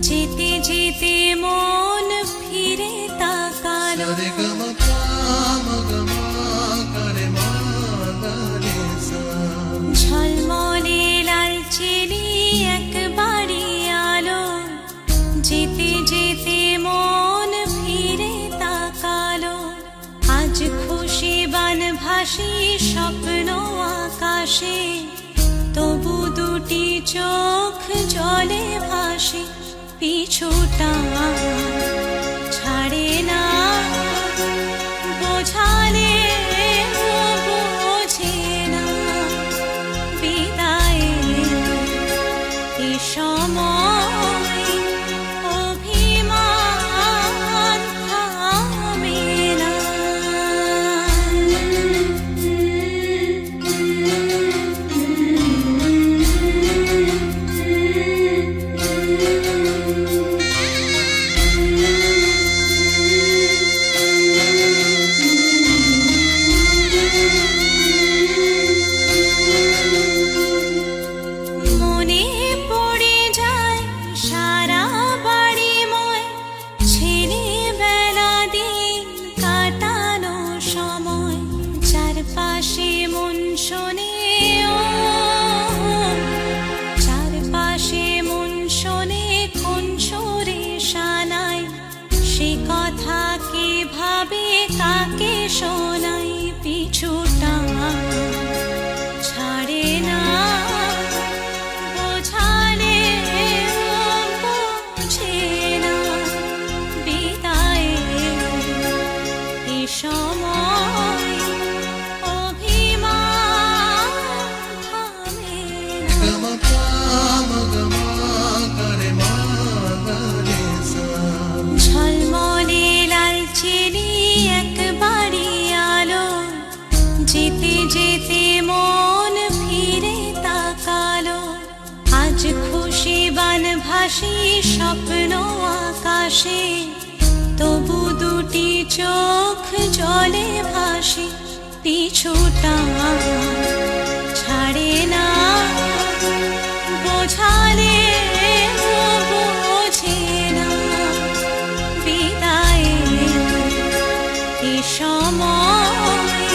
যেতে যেতে মন ফিরে তাকালো ঝলমলে লালচেলি এক বাড়ি আলো যেতে যেতে মন ফিরে তাকালো আজ খুশি বানভাসী স্বপ্ন আকাশে তবু দুটি চোখ জলে ভাসে পিছুটা ছাড়ে না বোঝালে বোঝে না বিদায় এ সময় অভিমান থামে না চারপাশে মন শোনে কোন সুরে শানাই সে কথা কে ভাবে কাকে শোনাই পিছুটা ছাড়ে না বোঝালে বোঝে না বিদায় এ সময় ঝলমলে লালচেলি এক বাড়ি আলো যেতে যেতে মন ফিরে তাকালো আজ খুশি বানভাসী স্বপ্ন আকাশে তবু দুটি চোখ জলে ভাসে পিছুটা ছাড়ে না বোঝালে বোঝে না বিদায় এ সময়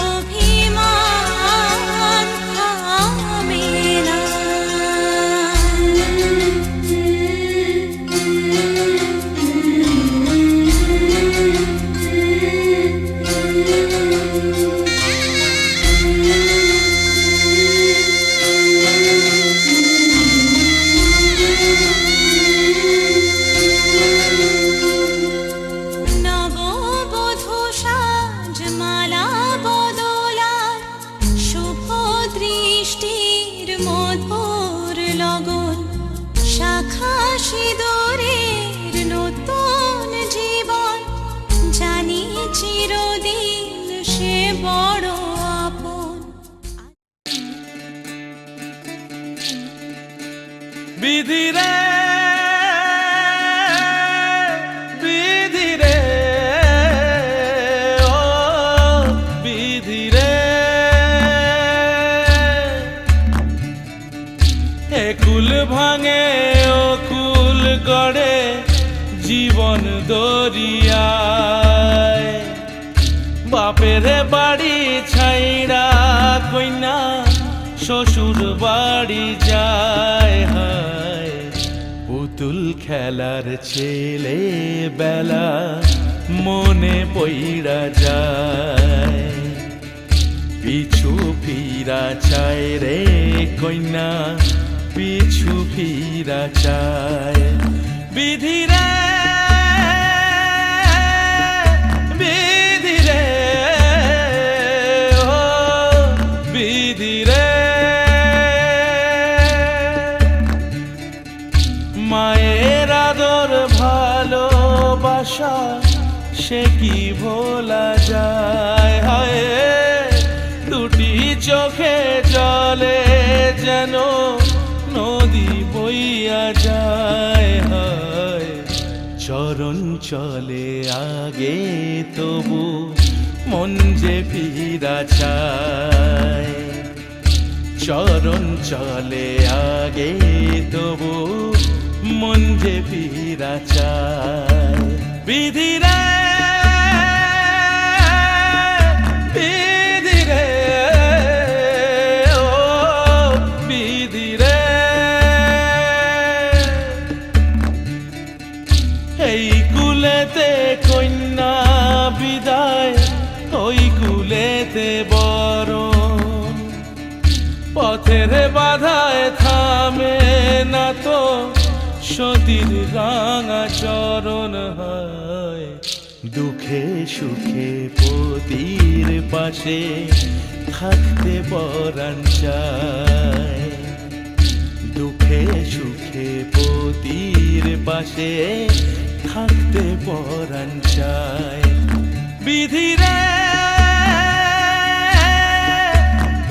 অভিমান থামে না সিঁদুরের নতুন জীবন জানি চিরদিন সে বড় আপন বিধিরে বিধিরে ও বিধিরে একুল ভাঙে গড়ে জীবন দরিয়ায় বাপের বাড়ি ছাইড়া কইনা শ্বশুর বাড়ি যায় হায় পুতুল খেলার ছেলে বেলা মনে পইড়া যায় পিছু ফিরা চায় রে কইনা পিছু ফিরা চায় বিধিরে বিধিরে ও বিধিরে মায়ের আদর ভালোবাসা সে কি ভোলা যায় হায় দুটি চোখে জলে যেন নদী বইয়া যায় হায় চরণ চলে আগে তবু মন যে ফিরা চায় চরণ চলে আগে তবু মন যে ফিরা চায়। বিধি রে বিধি রে ও বিধি রে, এই কুলেতে কন্যা বিদায়, ওই কুলেতে বরণ। পথের বাধায় থামে না তো সতীর রাঙা চরণ হয়। দুঃখে সুখে পতির পাশে থাকতে পরাণ চায়। দুঃখে সুখে পতির পাশে থাকতে পরাণ চায়। বিধি রে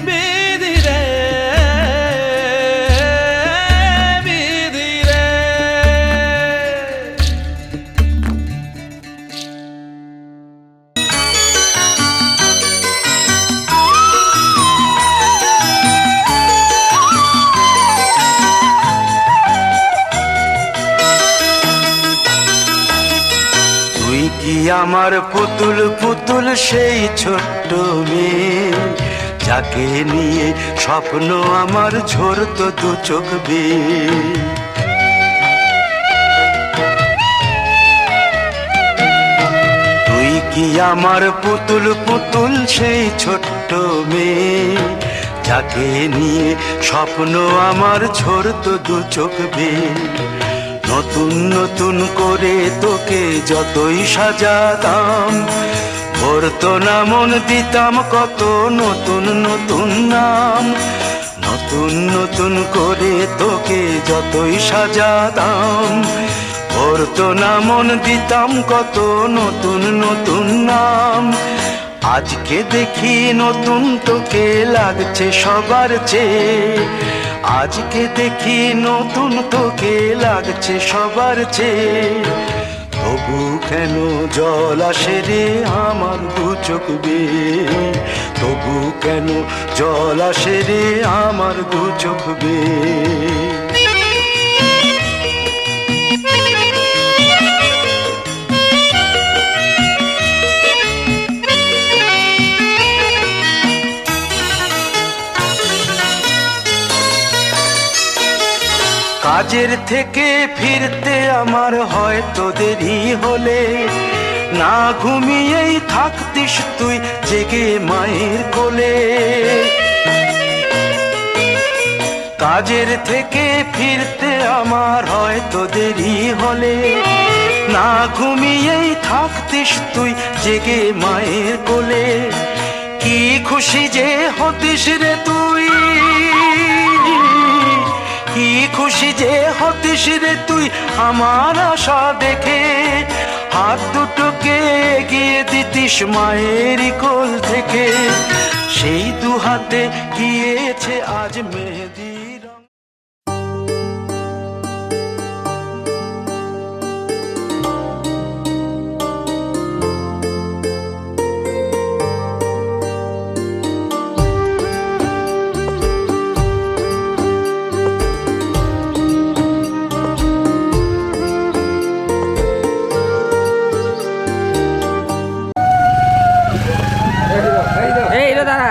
বিধি রে বিধি রে। তুই কি আমার পুতুল পুতুল সেই ছোট্ট মেয়ে, যাকে নিয়ে স্বপ্ন আমার ঝরতো দু চোখ বেয়ে। তুই কি আমার পুতুল পুতুল সেই ছোট্ট মেয়ে, যাকে নিয়ে স্বপ্ন আমার ঝরতো দু চোখ বেয়ে। নতুন নতুন করে তোকে যতই সাজাতাম, ভরতো না মন দিতাম কত নতুন নতুন নাম। নতুন নতুন করে তোকে যতই সাজাতাম, ভরতো না মন দিতাম কত নতুন নতুন নাম। আজকে দেখি নতুন তোকে লাগছে সবার চেয়ে, আজকে দেখি নতুন তোকে লাগছে সবার চেয়ে। তবু কেন জল আসে রে আমার দু চোখ বেয়ে, তবু কেন জল আসে রে আমার দু চোখ বেয়ে। কাজের থেকে ফিরতে আমার হয়তো দেরি হলে, না ঘুমিয়েই থাকতিস তুই জেগে মায়ের কোলে। কাজের থেকে ফিরতে আমার হয়তো দেরি হলে, না ঘুমিয়েই থাকতিস তুই জেগে মায়ের কোলে। কি খুশি যে হতিস রে তুই, কি খুশি যে হতিস রে তুই আমার আশা দেখে। হাত দুটোকে এগিয়ে দিতিস মায়ের কোল থেকে, সেই দু হাতে গিয়েছে আজ মেহেদি রং। এই দাঁড়া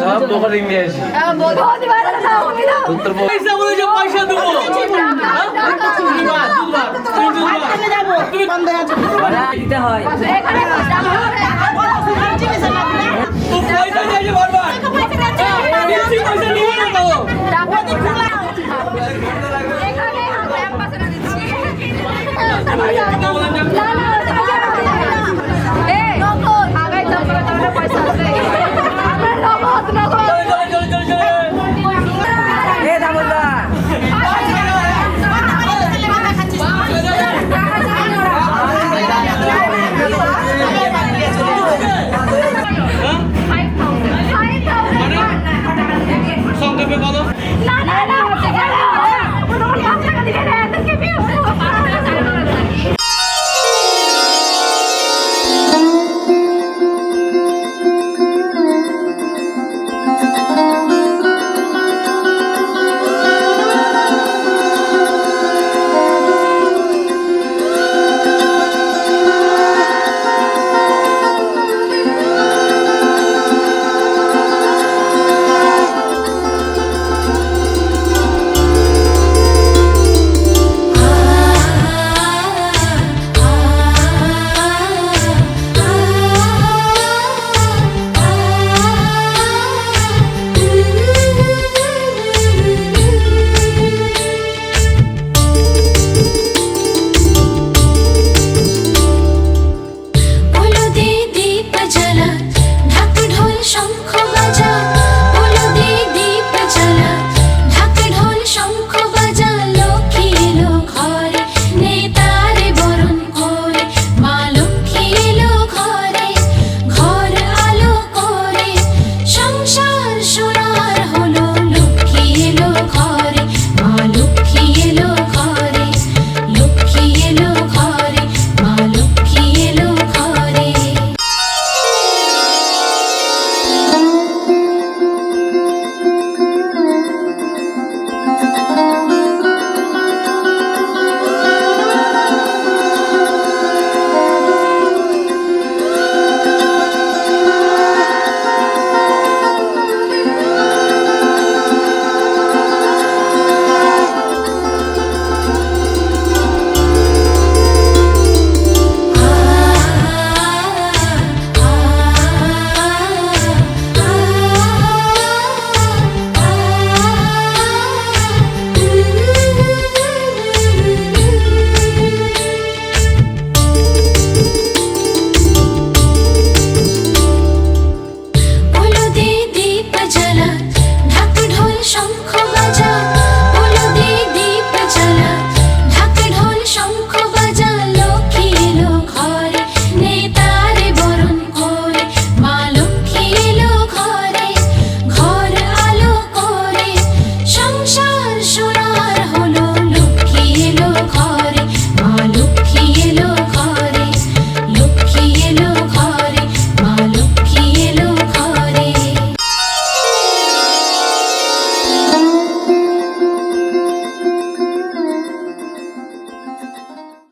সব দোকানে নিয়ে আসি পয়সা বলে যে পয়সা দেবো দিতে হয় পয়সা চাইছে বারবার বেশি পয়সা নিয়ে না তো এখানে